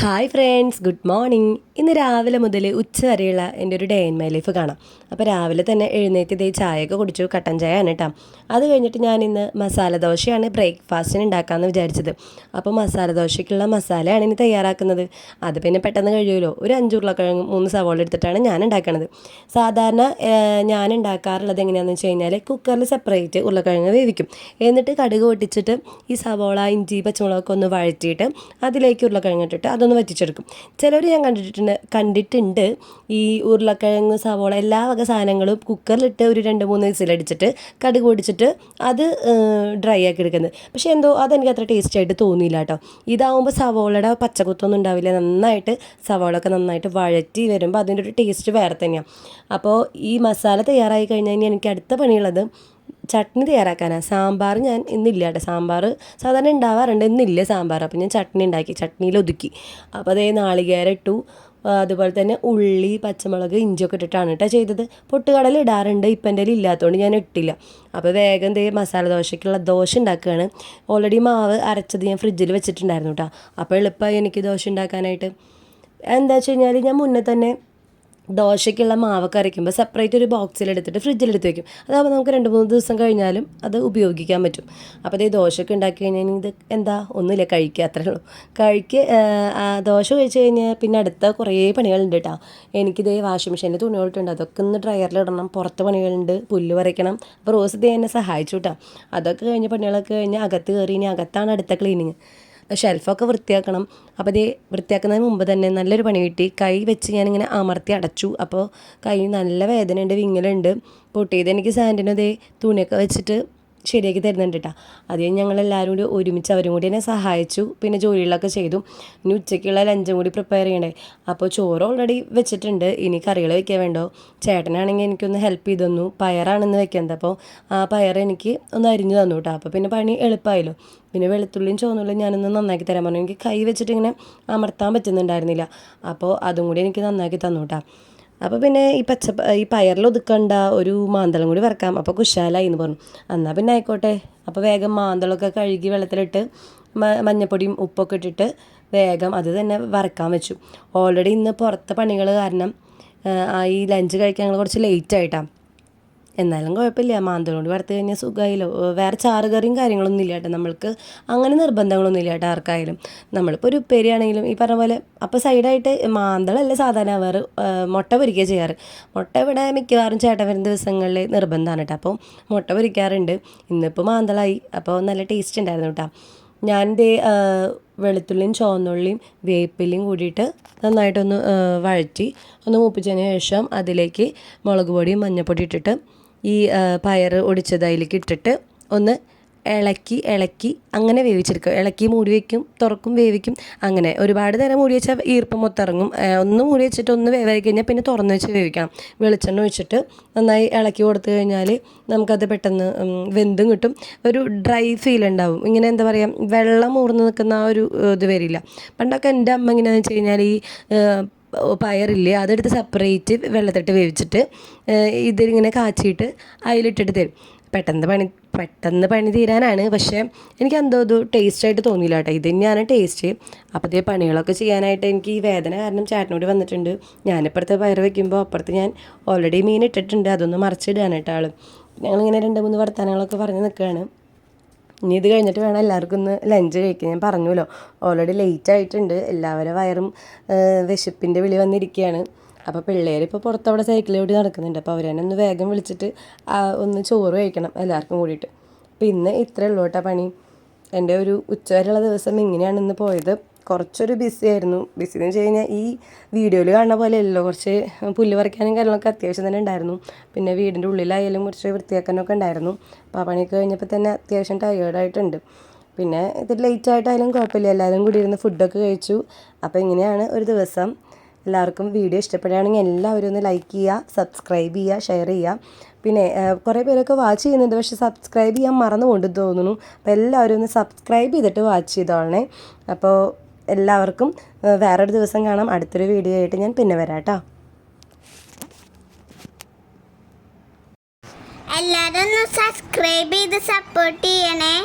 Hi friends, good morning. ഇന്ന് രാവിലെ മുതൽ ഉച്ച വരെയുള്ള എൻ്റെ ഒരു ഡേ ഇൻ മൈ ലൈഫ് കാണാം. അപ്പോൾ രാവിലെ തന്നെ എഴുന്നേറ്റ് ഇതേ ചായയൊക്കെ കുടിച്ചു. കട്ടൻ ചായ ആണ് കേട്ടോ. അത് കഴിഞ്ഞിട്ട് ഞാൻ ഇന്ന് മസാല ദോശയാണ് ബ്രേക്ക്ഫാസ്റ്റിന് ഉണ്ടാക്കാമെന്ന് വിചാരിച്ചത്. അപ്പോൾ മസാല ദോശയ്ക്കുള്ള മസാലയാണ് ഇനി തയ്യാറാക്കുന്നത്. അത് പിന്നെ പെട്ടെന്ന് കഴിയുമല്ലോ. ഒരു 5 ഉരുളക്കിഴങ്ങ് 3 സവാള എടുത്തിട്ടാണ് ഞാൻ ഉണ്ടാക്കുന്നത്. സാധാരണ ഞാൻ ഉണ്ടാക്കാറുള്ളത് എങ്ങനെയാണെന്ന് വെച്ച് കഴിഞ്ഞാൽ കുക്കറിൽ സെപ്പറേറ്റ് ഉരുളക്കിഴങ്ങ് വേവിക്കും. എന്നിട്ട് കടുക് പൊട്ടിച്ചിട്ട് ഈ സവാള, ഇഞ്ചി, പച്ചമുളകൊക്കെ ഒന്ന് വഴറ്റിയിട്ട് അതിലേക്ക് ഉരുളക്കിഴങ്ങ് ഇട്ടിട്ട് അതൊന്ന് വറ്റിച്ചെടുക്കും. ചിലർ ഞാൻ കണ്ടിട്ടുണ്ട് ഈ ഉരുളക്കിഴങ്ങ്, സവോള എല്ലാ വക സാധനങ്ങളും കുക്കറിലിട്ട് ഒരു 2-3 വിസിലടിച്ചിട്ട് കടുക് പൊടിച്ചിട്ട് അത് ഡ്രൈ ആക്കി എടുക്കുന്നത്. പക്ഷേ എന്തോ അതെനിക്ക് അത്ര ടേസ്റ്റ് ആയിട്ട് തോന്നിയില്ല കേട്ടോ. ഇതാവുമ്പോൾ സവോളയുടെ പച്ചക്കുത്തൊന്നും ഉണ്ടാവില്ല. നന്നായിട്ട് സവോളയൊക്കെ നന്നായിട്ട് വഴറ്റി വരുമ്പോൾ അതിൻ്റെ ഒരു ടേസ്റ്റ് വേറെ തന്നെയാണ്. അപ്പോൾ ഈ മസാല തയ്യാറായി കഴിഞ്ഞാൽ എനിക്ക് അടുത്ത പണിയുള്ളത് ചട്നി തയ്യാറാക്കാനാണ്. സാമ്പാർ ഞാൻ ഇന്നില്ല കേട്ടോ. സാമ്പാർ സാധാരണ ഉണ്ടാവാറുണ്ട്, ഇന്നില്ല സാമ്പാർ. അപ്പോൾ ഞാൻ ചട്നി ഉണ്ടാക്കി, ചട്നിയിൽ ഒതുക്കി. അപ്പോൾ അതേ നാളികേരം ഇട്ടു, അതുപോലെ തന്നെ ഉള്ളി, പച്ചമുളക്, ഇഞ്ചിയൊക്കെ ഇട്ടിട്ടാണ് കേട്ടോ ചെയ്തത്. പൊട്ടുകടല ഇടാറുണ്ട്, ഇപ്പം എൻ്റെ ഇല്ലാത്തതുകൊണ്ട് ഞാൻ ഇട്ടില്ല. അപ്പോൾ വേഗം മസാല ദോശയ്ക്കുള്ള ദോശ ഉണ്ടാക്കുകയാണ്. ഓൾറെഡി മാവ് അരച്ചത് ഞാൻ ഫ്രിഡ്ജിൽ വെച്ചിട്ടുണ്ടായിരുന്നു കേട്ടോ. അപ്പോൾ എളുപ്പമായി എനിക്ക് ദോശ ഉണ്ടാക്കാനായിട്ട്. എന്താ വെച്ച് കഴിഞ്ഞാൽ ഞാൻ മുന്നേ തന്നെ ദോശയ്ക്കുള്ള മാവൊക്കെ അരയ്ക്കുമ്പോൾ സെപ്പറേറ്റ് ഒരു ബോക്സിലെടുത്തിട്ട് ഫ്രിഡ്ജിലെടുത്ത് വയ്ക്കും. അതാകുമ്പോൾ നമുക്ക് 2-3 ദിവസം കഴിഞ്ഞാലും അത് ഉപയോഗിക്കാൻ പറ്റും. അപ്പോൾ ദോശയൊക്കെ ഉണ്ടാക്കി കഴിഞ്ഞാൽ ഇത് എന്താ ഒന്നുമില്ല, കഴിക്കുക, അത്രേ ഉള്ളൂ. ദോശ കഴിച്ച് കഴിഞ്ഞാൽ പിന്നെ അടുത്ത കുറേ പണികളുണ്ട് കേട്ടോ. എനിക്കിതേ വാഷിംഗ് മെഷീനിൽ തുണികളിട്ടുണ്ട്, അതൊക്കെ ഒന്ന് ഡ്രയറിലിടണം. പുറത്ത് പണികളുണ്ട്, പുല്ല് പറിക്കണം. അപ്പോൾ റോസ് എന്നെ സഹായിച്ചു കേട്ടോ. അതൊക്കെ കഴിഞ്ഞ് പണികളൊക്കെ കഴിഞ്ഞ് അകത്ത് കയറി, ഇനി അകത്താണ് അടുത്ത ക്ലീനിങ്. ഷെൽഫൊക്കെ വൃത്തിയാക്കണം. അപ്പോൾ വൃത്തിയാക്കുന്നതിന് മുമ്പ് തന്നെ നല്ലൊരു പണി കിട്ടി. കൈ വെച്ച് ഞാനിങ്ങനെ അമർത്തി അടച്ചു. അപ്പോൾ കൈ നല്ല വേദനയുണ്ട്, വിങ്ങലുണ്ട്. പൊട്ടിയത് എനിക്ക് സാൻഡിന് തുണിയൊക്കെ വെച്ചിട്ട് ശരിയാക്കി തരുന്നുണ്ട് കേട്ടോ. ആദ്യം ഞങ്ങളെല്ലാവരും കൂടി ഒരുമിച്ച് അവരും കൂടി എന്നെ സഹായിച്ചു. പിന്നെ ജോലികളൊക്കെ ചെയ്തു. ഇനി ഉച്ചയ്ക്കുള്ള ലഞ്ചും കൂടി പ്രിപ്പയർ ചെയ്യണ്ടേ. അപ്പോൾ ചോറ് ഓൾറെഡി വെച്ചിട്ടുണ്ട്, ഇനി കറികൾ വെക്കാൻ വേണ്ടോ. ചേട്ടനാണെങ്കിൽ എനിക്കൊന്ന് ഹെൽപ്പ് ചെയ്ത് തന്നു. പയറാണെന്ന് വെക്കുന്നത്. അപ്പോൾ ആ പയർ എനിക്ക് ഒന്ന് അരിഞ്ഞു തന്നു കേട്ടോ. അപ്പോൾ പിന്നെ പണി എളുപ്പമായല്ലോ. പിന്നെ വെളുത്തുള്ളിയും ചുവന്നുള്ളിയും ഞാനൊന്ന് നന്നാക്കി തരാൻ പറഞ്ഞു. എനിക്ക് കൈ വെച്ചിട്ട് ഇങ്ങനെ അമർത്താൻ പറ്റുന്നുണ്ടായിരുന്നില്ല. അപ്പോൾ അതും കൂടി എനിക്ക് നന്നാക്കി തന്നു കേട്ടോ. അപ്പോൾ പിന്നെ ഈ പയറിൽ ഒതുക്കണ്ട, ഒരു മാന്തളം കൂടി വറക്കാം. അപ്പോൾ കുശാലായി എന്ന് പറഞ്ഞു. എന്നാൽ പിന്നെ ആയിക്കോട്ടെ. അപ്പോൾ വേഗം മാന്തളമൊക്കെ കഴുകി വെള്ളത്തിലിട്ട് മഞ്ഞപ്പൊടിയും ഉപ്പൊക്കെ ഇട്ടിട്ട് വേഗം അത് തന്നെ വറക്കാൻ വെച്ചു. ഓൾറെഡി ഇന്ന് പുറത്തെ പണികൾ കാരണം ഈ ലഞ്ച് കഴിക്കാൻ ഞങ്ങൾ കുറച്ച് ലേറ്റ് ആയിട്ടാണ്. എന്നാലും കുഴപ്പമില്ല, മാന്തളം കൊണ്ട് വറുത്ത് കഴിഞ്ഞാൽ സുഖമായില്ലോ. വേറെ ചാറുകറിയും കാര്യങ്ങളൊന്നും ഇല്ല കേട്ടോ. നമ്മൾക്ക് അങ്ങനെ നിർബന്ധങ്ങളൊന്നും ഇല്ല കേട്ടോ ആർക്കായാലും. നമ്മളിപ്പോൾ ഒരു ഉപ്പേരിയാണെങ്കിലും ഈ പറഞ്ഞ പോലെ അപ്പോൾ സൈഡായിട്ട് മാന്തളമല്ല സാധാരണ വേറെ മുട്ട പൊരിക്കുക ചെയ്യാറ്. മുട്ട ഇവിടെ മിക്കവാറും ചേട്ടൻ വരുന്ന ദിവസങ്ങളിൽ നിർബന്ധമാണ് കേട്ടോ. അപ്പോൾ മുട്ട പൊരിക്കാറുണ്ട്. ഇന്നിപ്പോൾ മാന്തളമായി, അപ്പോൾ നല്ല ടേസ്റ്റ് ഉണ്ടായിരുന്നു കേട്ടോ. ഞാൻ വെളുത്തുള്ളിയും ചുവന്നുള്ളിയും വേപ്പിലയും കൂടിയിട്ട് നന്നായിട്ടൊന്ന് വഴറ്റി ഒന്ന് മൂപ്പിച്ചതിന് ശേഷം അതിലേക്ക് മുളക് പൊടിയും മഞ്ഞൾപ്പൊടി ഇട്ടിട്ട് ഈ പയർ ഒടിച്ചത് അതിലേക്ക് ഇട്ടിട്ട് ഒന്ന് ഇളക്കി അങ്ങനെ വേവിച്ചെടുക്കുക. ഇളക്കി മൂടി വയ്ക്കും, തുറക്കും, വേവിക്കും. അങ്ങനെ ഒരുപാട് നേരം മൂടി വെച്ചാൽ ഈർപ്പം മൊത്തം ഇറങ്ങും. ഒന്ന് മൂടി വെച്ചിട്ട് ഒന്ന് വേവായി കഴിഞ്ഞാൽ പിന്നെ തുറന്ന് വെച്ച് വേവിക്കണം. വെളിച്ചെണ്ണ ഒഴിച്ചിട്ട് നന്നായി ഇളക്കി കൊടുത്തു കഴിഞ്ഞാൽ നമുക്കത് പെട്ടെന്ന് വെന്തും കിട്ടും. ഒരു ഡ്രൈ ഫീൽ ഉണ്ടാവും. ഇങ്ങനെ എന്താ പറയുക, വെള്ളം ഊർന്ന് നിൽക്കുന്ന ആ ഒരു ഇത് വരില്ല. പണ്ടൊക്കെ എൻ്റെ അമ്മ എങ്ങനെയാണെന്ന് വെച്ച് കഴിഞ്ഞാൽ ഈ പയറില്ലേ അതെടുത്ത് സെപ്പറേറ്റ് വെള്ളത്തിട്ട് വേവിച്ചിട്ട് ഇതിങ്ങനെ കാച്ചിയിട്ട് അതിലിട്ടിട്ട് തരും. പെട്ടെന്ന് പണി തീരാനാണ്. പക്ഷേ എനിക്ക് എന്തോ ഇത് ടേസ്റ്റായിട്ട് തോന്നിയില്ല കേട്ടോ. ഇത് തന്നെയാണ് ടേസ്റ്റ്. അപ്പോൾ പണികളൊക്കെ ചെയ്യാനായിട്ട് എനിക്ക് ഈ വേദന കാരണം ചേട്ടനോട് വന്നിട്ടുണ്ട്. ഞാനിപ്പുറത്തെ പയർ വയ്ക്കുമ്പോൾ അപ്പുറത്ത് ഞാൻ ഓൾറെഡി മീൻ ഇട്ടിട്ടുണ്ട്, അതൊന്ന് മറിച്ചിടാനായിട്ട് ആൾ. ഞങ്ങളിങ്ങനെ 2-3 വർത്തമാനങ്ങളൊക്കെ പറഞ്ഞ് നിൽക്കുകയാണ്. ഇനി ഇത് കഴിഞ്ഞിട്ട് വേണം എല്ലാവർക്കും ഒന്ന് ലഞ്ച് കഴിക്കാൻ. ഞാൻ പറഞ്ഞല്ലോ ഓൾറെഡി ലേറ്റ് ആയിട്ടുണ്ട്. എല്ലാവരുടെ വയറും വിശപ്പിൻ്റെ വിളി വന്നിരിക്കുകയാണ്. അപ്പോൾ പിള്ളേർ ഇപ്പോൾ പുറത്തവിടെ സൈക്കിളിലൂടെ നടക്കുന്നുണ്ട്. അപ്പോൾ അവരെന്നെ ഒന്ന് വേഗം വിളിച്ചിട്ട് ഒന്ന് ചോറ് കഴിക്കണം എല്ലാവർക്കും കൂടിയിട്ട്. അപ്പോൾ ഇന്ന് ഇത്രയേ ഉള്ളൂ കേട്ടോ പണി. എൻ്റെ ഒരു ഉച്ചവരെയുള്ള ദിവസം ഇങ്ങനെയാണ് ഇന്ന് പോയത്. കുറച്ചൊരു ബിസി ആയിരുന്നു. ബിസി എന്ന് വെച്ച് കഴിഞ്ഞാൽ ഈ വീഡിയോയിൽ കാണുന്ന പോലെ അല്ലല്ലോ. കുറച്ച് പുല്ല് പറിക്കാനും കാര്യങ്ങളൊക്കെ അത്യാവശ്യം തന്നെ ഉണ്ടായിരുന്നു. പിന്നെ വീടിൻ്റെ ഉള്ളിലായാലും കുറച്ച് വൃത്തിയാക്കാനൊക്കെ ഉണ്ടായിരുന്നു. അപ്പോൾ ആ പണിയൊക്കെ കഴിഞ്ഞപ്പോൾ തന്നെ അത്യാവശ്യം ടയേർഡായിട്ടുണ്ട്. പിന്നെ ഇത് ലേറ്റ് ആയിട്ടായാലും കുഴപ്പമില്ല, എല്ലാവരും കൂടി ഇരുന്ന് ഫുഡൊക്കെ കഴിച്ചു. അപ്പോൾ ഇങ്ങനെയാണ് ഒരു ദിവസം. എല്ലാവർക്കും വീഡിയോ ഇഷ്ടപ്പെടുകയാണെങ്കിൽ എല്ലാവരും ഒന്ന് ലൈക്ക് ചെയ്യുക, സബ്സ്ക്രൈബ് ചെയ്യുക, ഷെയർ ചെയ്യുക. പിന്നെ കുറേ പേരൊക്കെ വാച്ച് ചെയ്യുന്നുണ്ട്, പക്ഷേ സബ്സ്ക്രൈബ് ചെയ്യാൻ മറന്നു കൊണ്ട് തോന്നുന്നു. അപ്പോൾ എല്ലാവരും ഒന്ന് സബ്സ്ക്രൈബ് ചെയ്തിട്ട് വാച്ച് ചെയ്തോളണേ. അപ്പോൾ എല്ലാവർക്കും വേറൊരു ദിവസം കാണാം. അടുത്തൊരു വീഡിയോ ആയിട്ട് ഞാൻ പിന്നെ വരാം കേട്ടോ. എല്ലാവരും ഒന്ന് സബ്സ്ക്രൈബ് ചെയ്ത് സപ്പോർട്ട് ചെയ്യണേ.